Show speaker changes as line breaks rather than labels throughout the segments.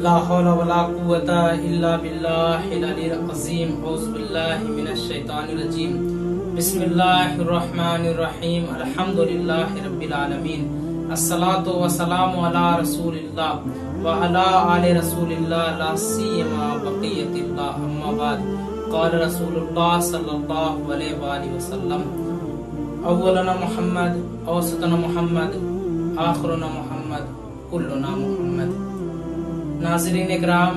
لا حول ولا قوة إلا بالله العلي العظيم أعوذ بالله من الشيطان الرجيم بسم الله الرحمن الرحيم الحمد لله رب العالمين الصلاة والسلام على رسول الله وعلى آل رسول الله لا سيما بقية الله أما بعد قال رسول الله صلى الله عليه وآله وسلم أولنا محمد أوسطنا محمد آخرنا محمد كلنا محمد۔ ناظرین اکرام،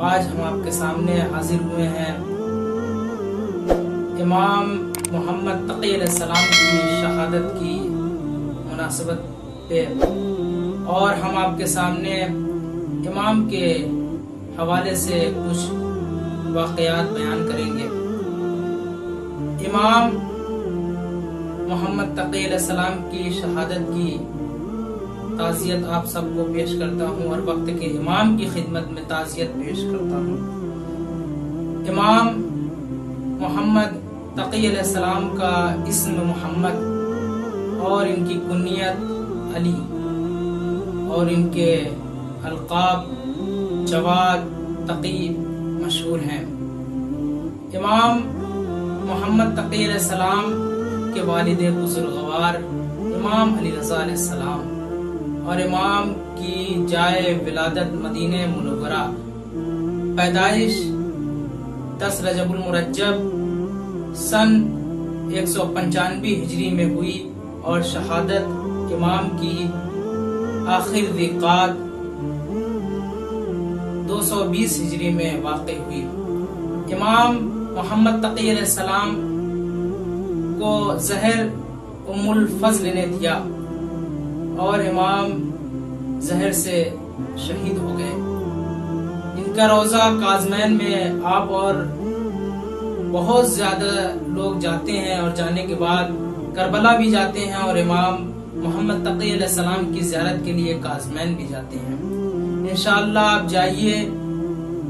آج ہم آپ کے سامنے حاضر ہوئے ہیں امام محمد تقی علیہ السلام کی شہادت کی مناسبت پہ، اور ہم آپ کے سامنے امام کے حوالے سے کچھ واقعات بیان کریں گے۔ امام محمد تقی علیہ السلام کی شہادت کی تعزیت آپ سب کو پیش کرتا ہوں اور وقت کے امام کی خدمت میں تعزیت پیش کرتا ہوں۔ امام محمد تقی علیہ السلام کا اسم محمد اور ان کی کنیت علی اور ان کے القاب جواد تقی مشہور ہیں۔ امام محمد تقی علیہ السلام کے والد بزرگوار امام علی رضا علیہ السلام اور امام کی جائے ولادت مدینہ منورہ، پیدائش 10 رجب المرجب سن 195 ہجری میں ہوئی اور شہادت امام کی آخر ذیقعد 220 ہجری میں واقع ہوئی۔ امام محمد تقی علیہ السلام کو زہر ام الفضل نے دیا اور امام زہر سے شہید ہو گئے۔ ان کا روضہ کاظمین میں آپ اور بہت زیادہ لوگ جاتے ہیں اور جانے کے بعد کربلا بھی جاتے ہیں اور امام محمد تقی علیہ السلام کی زیارت کے لیے کاظمین بھی جاتے ہیں۔ انشاءاللہ آپ جائیے،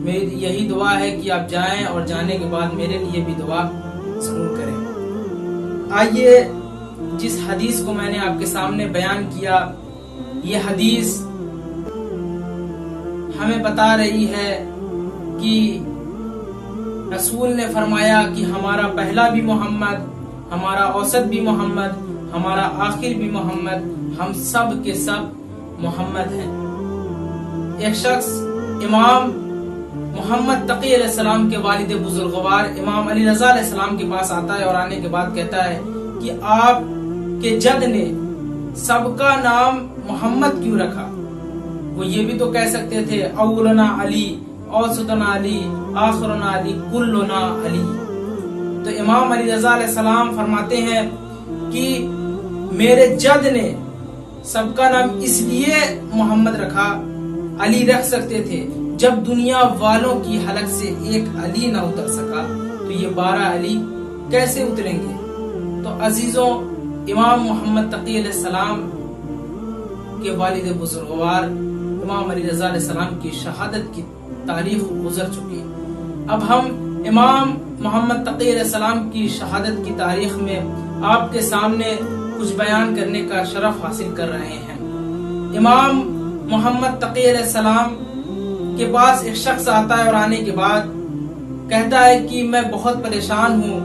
میری یہی دعا ہے کہ آپ جائیں اور جانے کے بعد میرے لیے بھی دعا ضرور کریں۔ آئیے، جس حدیث کو میں نے آپ کے سامنے بیان کیا، یہ حدیث ہمیں بتا رہی ہے کہ رسول نے فرمایا کہ ہمارا پہلا بھی محمد، ہمارا اوسط بھی محمد، ہمارا آخر بھی محمد، ہم سب کے سب محمد ہیں۔ ایک شخص امام محمد تقی علیہ السلام کے والد بزرگوار امام علی رضا علیہ السلام کے پاس آتا ہے اور آنے کے بعد کہتا ہے کہ آپ کہ جد نے سب کا نام محمد کیوں رکھا؟ وہ یہ بھی تو کہہ سکتے تھے اولنا علی، اوسطنا علی، آخرنا علی، کلنا علی۔ تو امام علی رضا علیہ السلام فرماتے ہیں کہ میرے جد نے سب کا نام اس لیے محمد رکھا، علی رکھ سکتے تھے، جب دنیا والوں کی حلق سے ایک علی نہ اتر سکا تو یہ 12 علی کیسے اتریں گے؟ تو عزیزوں، امام محمد تقی علیہ السلام کے والد بزرگوار امام علی رضا علیہ السلام کی شہادت کی تاریخ گزر چکی۔ اب ہم امام محمد تقی علیہ السلام کی شہادت کی تاریخ میں آپ کے سامنے کچھ بیان کرنے کا شرف حاصل کر رہے ہیں۔ امام محمد تقی علیہ السلام کے پاس ایک شخص آتا ہے اور آنے کے بعد کہتا ہے کہ میں بہت پریشان ہوں،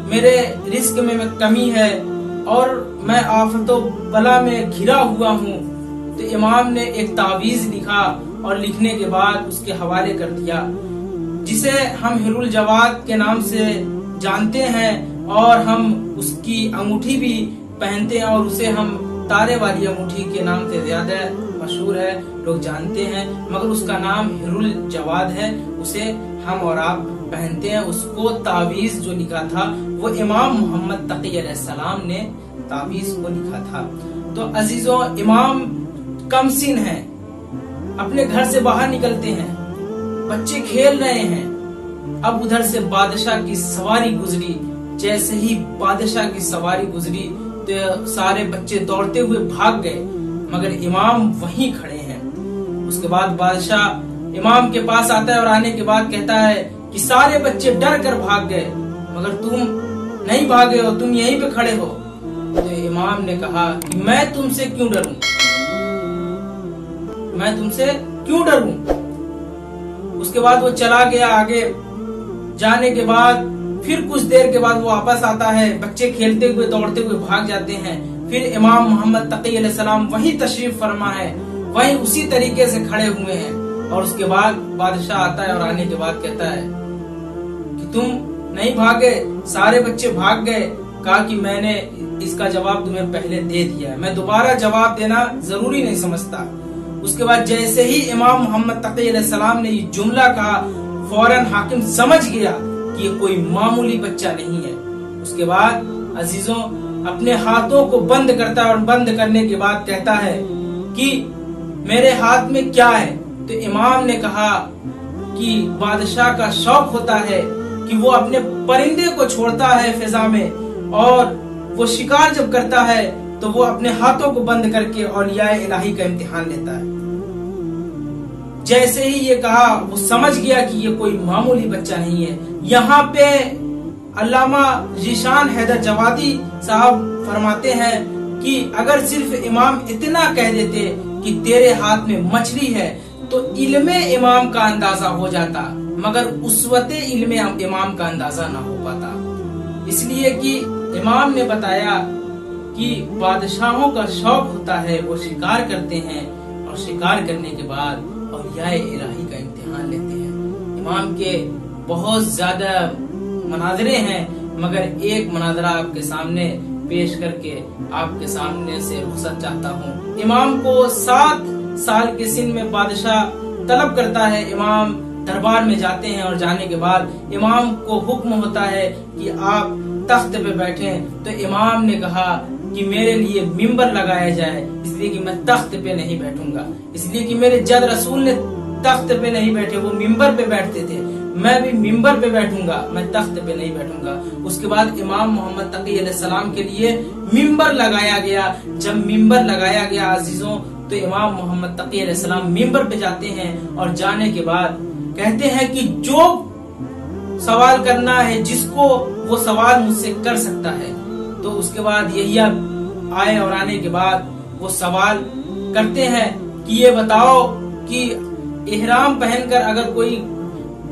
میرے رزق میں کمی ہے اور میں آفت و بلا میں گھرا ہوا ہوں۔ تو امام نے ایک تعویذ لکھا اور لکھنے کے بعد اس کے حوالے کر دیا، جسے ہم ہر الجواد کے نام سے جانتے ہیں اور ہم اس کی انگوٹھی بھی پہنتے ہیں اور اسے ہم تارے والی انگوٹھی کے نام سے زیادہ مشہور ہے، لوگ جانتے ہیں، مگر اس کا نام ہر الجواد ہے، اسے ہم اور آپ پہنتے ہیں۔ اس کو تعویذ جو لکھا تھا وہ امام محمد تقی علیہ السلام نے تعویذ کو لکھا تھا۔ تو عزیزوں، امام کم سن ہیں، اپنے گھر سے باہر نکلتے ہیں، بچے کھیل رہے ہیں، اب ادھر سے بادشاہ کی سواری گزری، جیسے ہی بادشاہ کی سواری گزری تو سارے بچے دوڑتے ہوئے بھاگ گئے، مگر امام وہیں کھڑے ہیں۔ اس کے بعد بادشاہ امام کے پاس آتا ہے اور آنے کے بعد کہتا ہے کہ سارے بچے ڈر کر بھاگ گئے مگر تم نہیں بھاگے ہو، تم یہیں پہ کھڑے ہو۔ تو امام نے کہا کہ میں تم سے کیوں ڈروں، میں تم سے کیوں ڈروں؟ اس کے بعد وہ چلا گیا آگے. جانے کے بعد پھر کچھ دیر کے بعد وہ واپس آتا ہے. بچے کھیلتے ہوئے دوڑتے ہوئے بھاگ جاتے ہیں. پھر امام محمد تقی علیہ السلام وہیں تشریف فرما ہے, وہیں اسی طریقے سے کھڑے ہوئے ہیں. اور اس کے بعد بادشاہ آتا ہے اور آنے کے بعد کہتا ہے کہ تم نہیں بھاگے, سارے بچے بھاگ گئے. کہا کہ میں نے اس کا جواب تمہیں پہلے دے دیا ہے, میں دوبارہ جواب دینا ضروری نہیں سمجھتا. اس کے بعد جیسے ہی امام محمد تقی علیہ السلام نے یہ جملہ کہا, فوراً حاکم سمجھ گیا کہ یہ کوئی معمولی بچہ نہیں ہے. اس کے بعد عزیزوں اپنے ہاتھوں کو بند کرتا ہے اور بند کرنے کے بعد کہتا ہے کہ میرے ہاتھ میں کیا ہے. تو امام نے کہا کہ بادشاہ کا شوق ہوتا ہے کہ وہ اپنے پرندے کو چھوڑتا ہے فضا میں, اور وہ شکار جب کرتا ہے تو وہ اپنے ہاتھوں کو بند کر کے اولیاء الہی کا امتحان لیتا ہے. جیسے ہی یہ کہا وہ سمجھ گیا کہ یہ کوئی معمولی بچہ نہیں ہے. یہاں پہ علامہ ذیشان حیدر جوادی صاحب فرماتے ہیں کہ اگر صرف امام اتنا کہہ دیتے کہ تیرے ہاتھ میں مچھلی ہے تو علم امام کا اندازہ ہو جاتا, مگر اسوت علم امام کا اندازہ نہ ہو پاتا. اس لیے کہ امام نے بتایا کہ بادشاہوں کا شوق ہوتا ہے, وہ شکار کرتے ہیں اور شکار کرنے کے بعد اولیاء الہی کا امتحان لیتے ہیں. امام کے بہت زیادہ مناظرے ہیں, مگر ایک مناظرہ آپ کے سامنے پیش کر کے آپ کے سامنے سے رخصت چاہتا ہوں. امام کو 7 سال کے سن میں بادشاہ طلب کرتا ہے. امام دربار میں جاتے ہیں اور جانے کے بعد امام کو حکم ہوتا ہے کہ آپ تخت پہ بیٹھیں. تو امام نے کہا کہ میرے لیے ممبر لگایا جائے, اس لیے کہ میں تخت پہ نہیں بیٹھوں گا, اس لیے کہ میرے جد رسول نے تخت پہ نہیں بیٹھے, وہ ممبر پہ بیٹھتے تھے. میں بھی ممبر پہ بیٹھوں گا, میں تخت پہ نہیں بیٹھوں گا. اس کے بعد امام محمد تقی علیہ السلام کے لیے ممبر لگایا گیا. جب ممبر لگایا گیا عزیزوں تو امام محمد تقی علیہ السلام ممبر پہ جاتے ہیں اور جانے کے بعد کہتے ہیں کہ جو سوال کرنا ہے جس کو وہ سوال مجھ سے کر سکتا ہے. تو اس کے بعد یہی آئے اور آنے کے بعد وہ سوال کرتے ہیں کہ یہ بتاؤ کہ احرام پہن کر اگر کوئی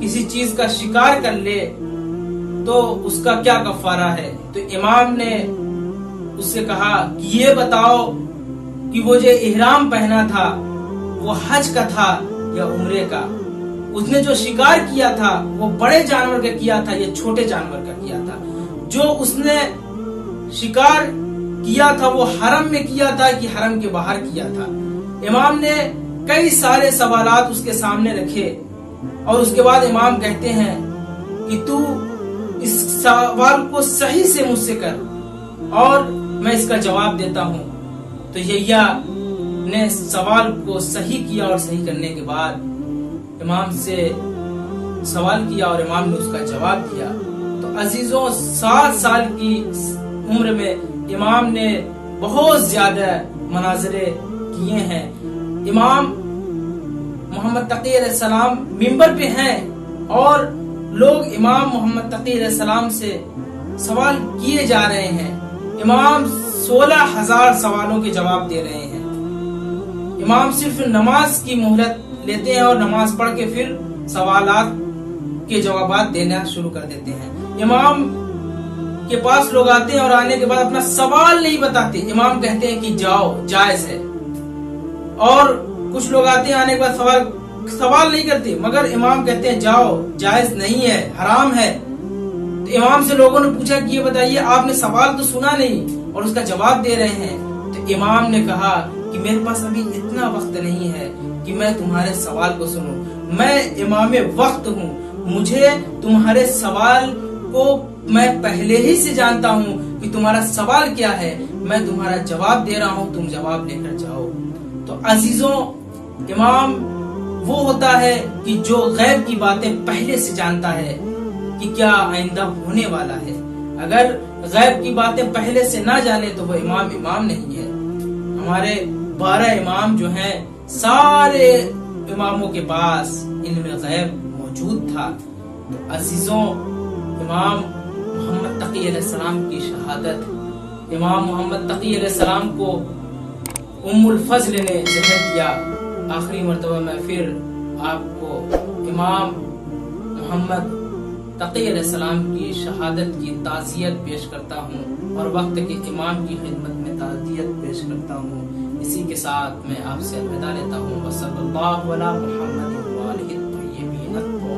کسی چیز کا شکار کر لے تو اس کا کیا کفارہ ہے. تو امام نے اس سے کہا کہ یہ بتاؤ کہ وہ جو احرام پہنا تھا وہ حج کا تھا یا عمرے کا, اس نے جو شکار کیا تھا وہ بڑے جانور کا کیا تھا یا چھوٹے جانور کا کیا تھا, جو اس نے شکار کیا تھا وہ حرم میں کیا تھا کہ حرم کے باہر کیا تھا. امام نے کئی سارے سوالات اس کے سامنے رکھے اور اس کے بعد امام کہتے ہیں کہ تو اس سوال کو صحیح سے مجھ سے کر اور میں اس کا جواب دیتا ہوں. تو یحییٰ نے سوال کو صحیح کیا اور صحیح کرنے کے بعد امام سے سوال کیا اور امام نے اس کا جواب دیا. تو عزیزوں 7 سال کی عمر میں امام نے بہت زیادہ مناظرے کیے ہیں. امام محمد تقی علیہ السلام ممبر پہ ہیں اور لوگ امام محمد تقی علیہ السلام سے سوال کیے جا رہے ہیں. امام 16,000 سوالوں کے جواب دے رہے ہیں. امام صرف نماز کی مہلت لیتے ہیں اور نماز پڑھ کے پھر سوالات کے جوابات دینا شروع کر دیتے ہیں. امام کے پاس لوگ آتے ہیں اور آنے کے بعد اپنا سوال نہیں بتاتے. امام کہتے ہیں کہ جاؤ جائز ہے, اور کچھ لوگ آتے ہیں آنے کے بعد سوال نہیں کرتے, مگر امام کہتے ہیں جاؤ جائز نہیں ہے, حرام ہے. تو امام سے لوگوں نے پوچھا کہ یہ بتائیے آپ نے سوال تو سنا نہیں اور اس کا جواب دے رہے ہیں. تو امام نے کہا کہ میرے پاس ابھی اتنا وقت نہیں ہے کہ میں تمہارے سوال کو سنوں, میں امام وقت ہوں, مجھے تمہارے سوال کو میں پہلے ہی سے جانتا ہوں کہ تمہارا سوال کیا ہے, میں تمہارا جواب دے رہا ہوں, تم جواب لے کر جاؤ. تو عزیزوں امام وہ ہوتا ہے کہ جو غیب کی باتیں پہلے سے جانتا ہے کہ کیا آئندہ ہونے والا ہے. اگر غیب کی باتیں پہلے سے نہ جانے تو وہ امام نہیں ہے. ہمارے 12 امام جو ہیں سارے اماموں کے پاس علم غیب موجود تھا. تو عزیزوں امام محمد تقی علیہ السلام کی شہادت, امام محمد تقی علیہ السلام کو ام الفضل نے زہر دیا. آخری مرتبہ میں پھر آپ کو امام محمد تقی علیہ السلام کی شہادت کی تعزیت پیش کرتا ہوں اور وقت کے امام کی خدمت میں تعزیت پیش کرتا ہوں۔ اسی کے ساتھ میں آپ سے الوداع لیتا ہوں۔ وصلی اللہ علی محمد وآلہ الطیبین الطاہرین۔